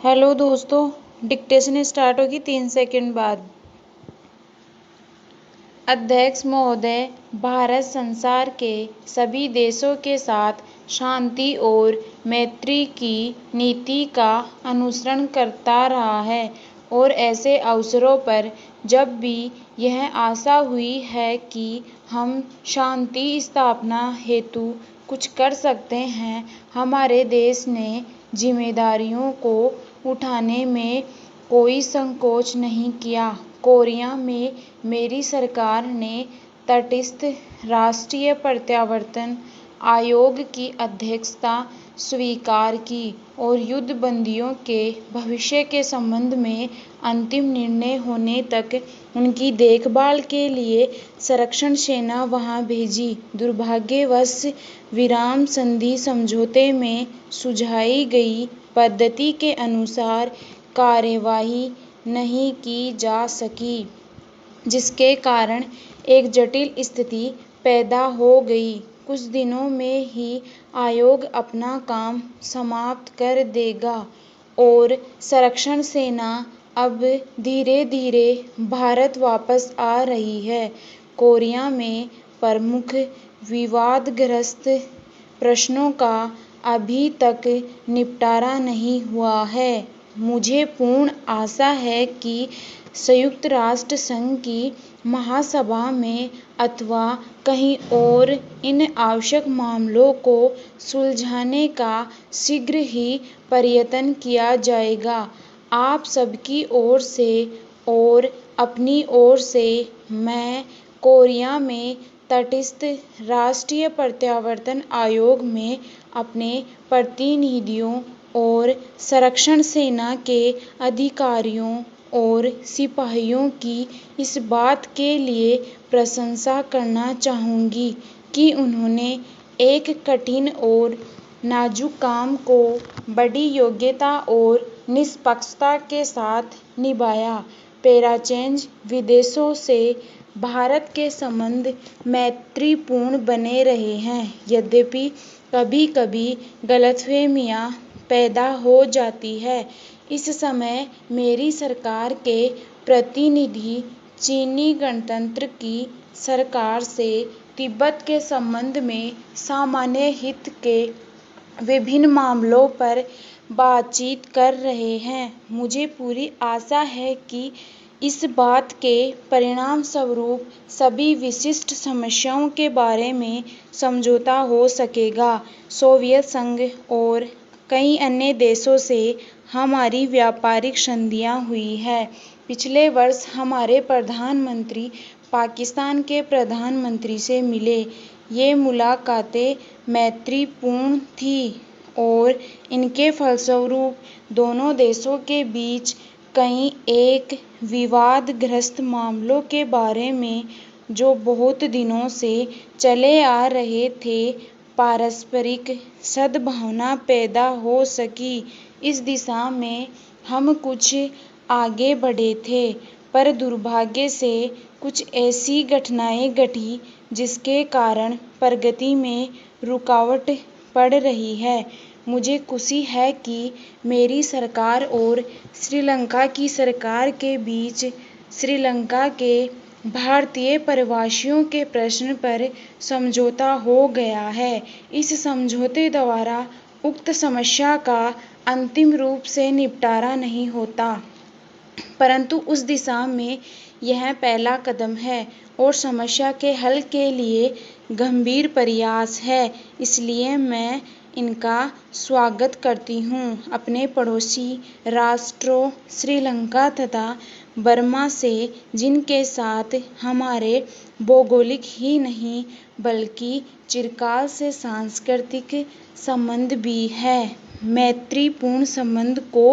Hello दोस्तों, dictation start होगी 3 second बाद। अध्यक्ष महोदय, भारत संसार के सभी देशों के साथ शांति और मैत्री की नीति का अनुसरण करता रहा है और ऐसे अवसरों पर जब भी यह आशा हुई है कि हम शांति स्थापना हेतु कुछ कर सकते हैं, हमारे देश ने जिम्मेदारियों को उठाने में कोई संकोच नहीं किया। कोरिया में मेरी सरकार ने तटस्थ राष्ट्रीय प्रत्यावर्तन आयोग की अध्यक्षता स्वीकार की और युद्ध बंदियों के भविष्य के संबंध में अंतिम निर्णय होने तक उनकी देखभाल के लिए संरक्षण सेना वहां भेजी। दुर्भाग्यवश विराम संधि समझौते में सुझाई गई पद्धति के अनुसार कार्यवाही नहीं की जा सकी, जिसके कारण एक जटिल स्थिति पैदा हो गई। कुछ दिनों में ही आयोग अपना काम समाप्त कर देगा और संरक्षण सेना अब धीरे धीरे भारत वापस आ रही है। कोरिया में प्रमुख विवादग्रस्त प्रश्नों का अभी तक निपटारा नहीं हुआ है। मुझे पूर्ण आशा है कि संयुक्त राष्ट्र संघ की महासभा में अथवा कहीं और इन आवश्यक मामलों को सुलझाने का शीघ्र ही प्रयत्न किया जाएगा। आप सबकी ओर से और अपनी ओर से मैं कोरिया में तटस्थ राष्ट्रीय प्रत्यावर्तन आयोग में अपने प्रतिनिधियों और संरक्षण सेना के अधिकारियों और सिपाहियों की इस बात के लिए प्रशंसा करना चाहूँगी कि उन्होंने एक कठिन और नाजुक काम को बड़ी योग्यता और निष्पक्षता के साथ निभाया। पैराचेंज विदेशों से भारत के संबंध मैत्रीपूर्ण बने रहे हैं, यद्यपि कभी कभी गलतफहमियां पैदा हो जाती है। इस समय मेरी सरकार के प्रतिनिधि चीनी गणतंत्र की सरकार से तिब्बत के संबंध में सामान्य हित के विभिन्न मामलों पर बातचीत कर रहे हैं। मुझे पूरी आशा है कि इस बात के परिणाम स्वरूप सभी विशिष्ट समस्याओं के बारे में समझौता हो सकेगा। सोवियत संघ और कई अन्य देशों से हमारी व्यापारिक संधियां हुई है। पिछले वर्ष हमारे प्रधानमंत्री पाकिस्तान के प्रधानमंत्री से मिले। ये मुलाकातें मैत्रीपूर्ण थी और इनके फलस्वरूप दोनों देशों के बीच कई एक विवादग्रस्त मामलों के बारे में, जो बहुत दिनों से चले आ रहे थे, पारस्परिक सद्भावना पैदा हो सकी। इस दिशा में हम कुछ आगे बढ़े थे, पर दुर्भाग्य से कुछ ऐसी घटनाएं घटी जिसके कारण प्रगति में रुकावट पड़ रही है। मुझे खुशी है कि मेरी सरकार और श्रीलंका की सरकार के बीच श्रीलंका के भारतीय प्रवासियों के प्रश्न पर समझौता हो गया है। इस समझौते द्वारा उक्त समस्या का अंतिम रूप से निपटारा नहीं होता, परंतु उस दिशा में यह पहला कदम है और समस्या के हल के लिए गंभीर प्रयास है। इसलिए मैं इनका स्वागत करती हूँ। अपने पड़ोसी राष्ट्रों श्रीलंका तथा बर्मा से, जिनके साथ हमारे भौगोलिक ही नहीं बल्कि चिरकाल से सांस्कृतिक संबंध भी है, मैत्रीपूर्ण संबंध को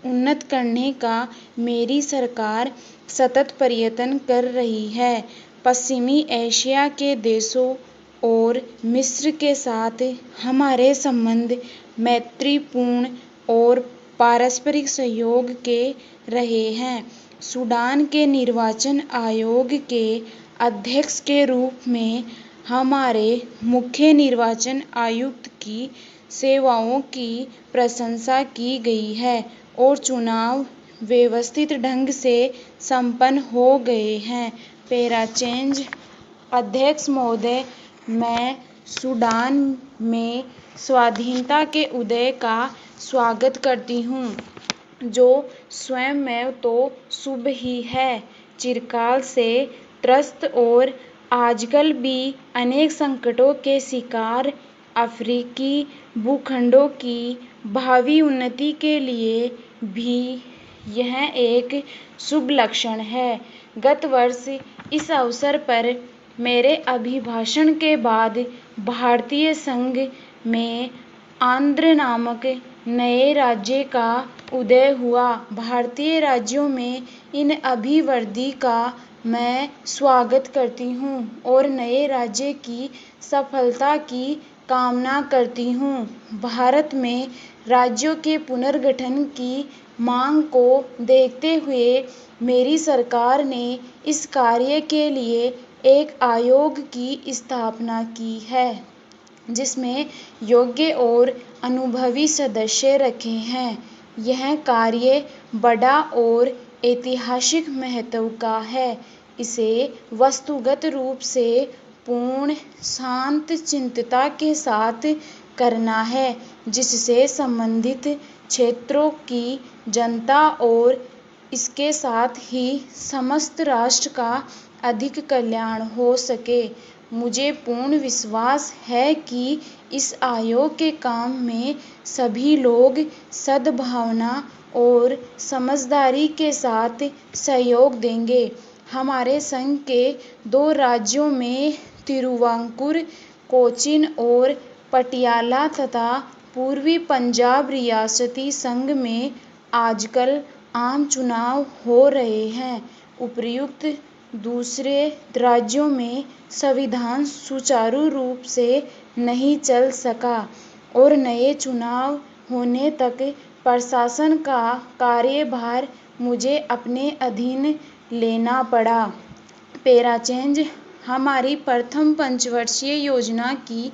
उन्नत करने का मेरी सरकार सतत प्रयत्न कर रही है। पश्चिमी एशिया के देशों और मिस्र के साथ हमारे संबंध मैत्रीपूर्ण और पारस्परिक सहयोग के रहे हैं। सूडान के निर्वाचन आयोग के अध्यक्ष के रूप में हमारे मुख्य निर्वाचन आयुक्त की सेवाओं की प्रशंसा की गई है और चुनाव व्यवस्थित ढंग से संपन्न हो गए हैं। Para change. अध्यक्ष महोदय, मैं सूडान में स्वाधीनता के उदय का स्वागत करती हूँ, जो स्वयं में तो शुभ ही है। चिरकाल से त्रस्त और आजकल भी अनेक संकटों के शिकार अफ्रीकी भूखंडों की भावी उन्नति के लिए भी यह एक शुभ लक्षण है। गत वर्ष इस अवसर पर मेरे अभिभाषण के बाद भारतीय संघ में आंध्र नामक नए राज्य का उदय हुआ। भारतीय राज्यों में इन अभिवृद्धि का मैं स्वागत करती हूँ और नए राज्य की सफलता की कामना करती हूँ। भारत में राज्यों के पुनर्गठन की मांग को देखते हुए मेरी सरकार ने इस कार्य के लिए एक आयोग की स्थापना की है, जिसमें योग्य और अनुभवी सदस्य रखे हैं। यह कार्य बड़ा और ऐतिहासिक महत्व का है। इसे वस्तुगत रूप से पूर्ण शांत चित्तता के साथ करना है, जिससे संबंधित क्षेत्रों की जनता और इसके साथ ही समस्त राष्ट्र का अधिक कल्याण हो सके। मुझे पूर्ण विश्वास है कि इस आयोग के काम में सभी लोग सद्भावना और समझदारी के साथ सहयोग देंगे। हमारे संघ के 2 राज्यों में तिरुवांकुर, कोचीन और पटियाला तथा पूर्वी पंजाब रियासती संघ में आजकल आम चुनाव हो रहे हैं। उपर्युक्त दूसरे राज्यों में संविधान सुचारू रूप से नहीं चल सका और नए चुनाव होने तक प्रशासन का कार्यभार मुझे अपने अधीन लेना पड़ा। Para change. हमारी प्रथम पंचवर्षीय योजना की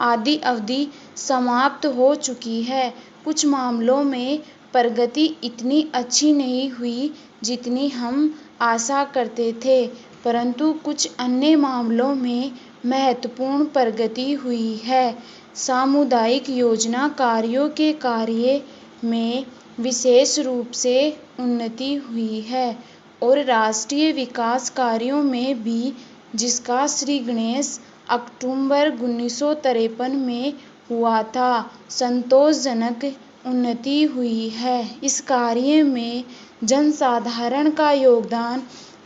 आधी अवधि समाप्त हो चुकी है। कुछ मामलों में प्रगति इतनी अच्छी नहीं हुई जितनी हम आशा करते थे, परंतु कुछ अन्य मामलों में महत्वपूर्ण प्रगति हुई है। सामुदायिक योजना कार्यों के कार्य में विशेष रूप से उन्नति हुई है और राष्ट्रीय विकास कार्यों में भी, जिसका श्री गणेश अक्टूबर 1953 में हुआ था, संतोषजनक उन्नति हुई है। इस कार्य में जनसाधारण का योगदान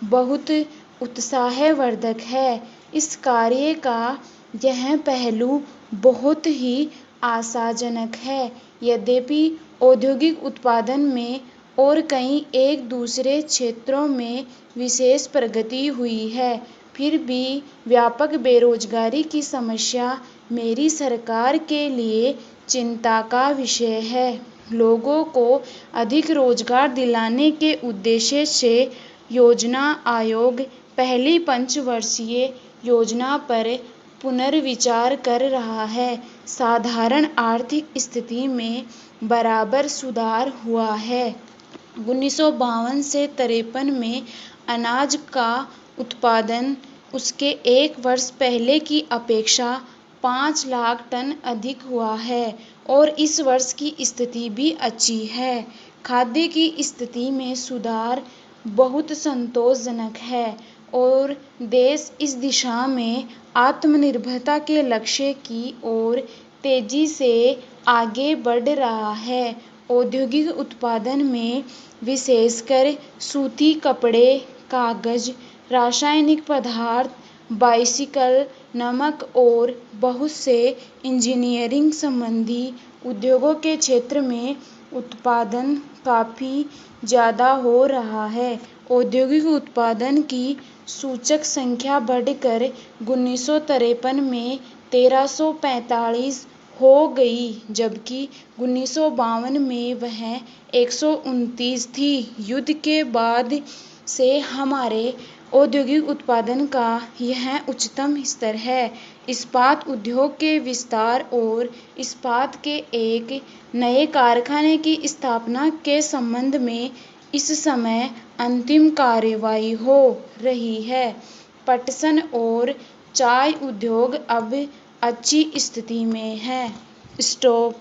बहुत उत्साहवर्धक है। इस कार्य का यह पहलू बहुत ही आशाजनक है। यद्यपि औद्योगिक उत्पादन में और कई एक दूसरे क्षेत्रों में विशेष प्रगति हुई है, फिर भी व्यापक बेरोजगारी की समस्या मेरी सरकार के लिए चिंता का विषय है। लोगों को अधिक रोजगार दिलाने के उद्देश्य से योजना आयोग पहली पंचवर्षीय योजना पर पुनर्विचार कर रहा है। साधारण आर्थिक स्थिति में बराबर सुधार हुआ है। 1952 से 53 में अनाज का उत्पादन उसके एक वर्ष पहले की अपेक्षा 5 लाख टन अधिक हुआ है और इस वर्ष की स्थिति भी अच्छी है। खाद्य की स्थिति में सुधार बहुत संतोषजनक है और देश इस दिशा में आत्मनिर्भरता के लक्ष्य की ओर तेजी से आगे बढ़ रहा है। औद्योगिक उत्पादन में विशेषकर सूती कपड़े, कागज, रासायनिक पदार्थ, बाइसिकल, नमक और बहुत से इंजीनियरिंग संबंधी उद्योगों के क्षेत्र में उत्पादन काफ़ी ज़्यादा हो रहा है। औद्योगिक उत्पादन की सूचक संख्या बढ़कर 1953 में 1345 हो गई, जबकि 1952 में वह 129 थी। युद्ध के बाद से हमारे औद्योगिक उत्पादन का यह उच्चतम स्तर है। इस्पात उद्योग के विस्तार और इस्पात के एक नए कारखाने की स्थापना के संबंध में इस समय अंतिम कार्यवाही हो रही है। पटसन और चाय उद्योग अब अच्छी स्थिति में है। स्टॉप।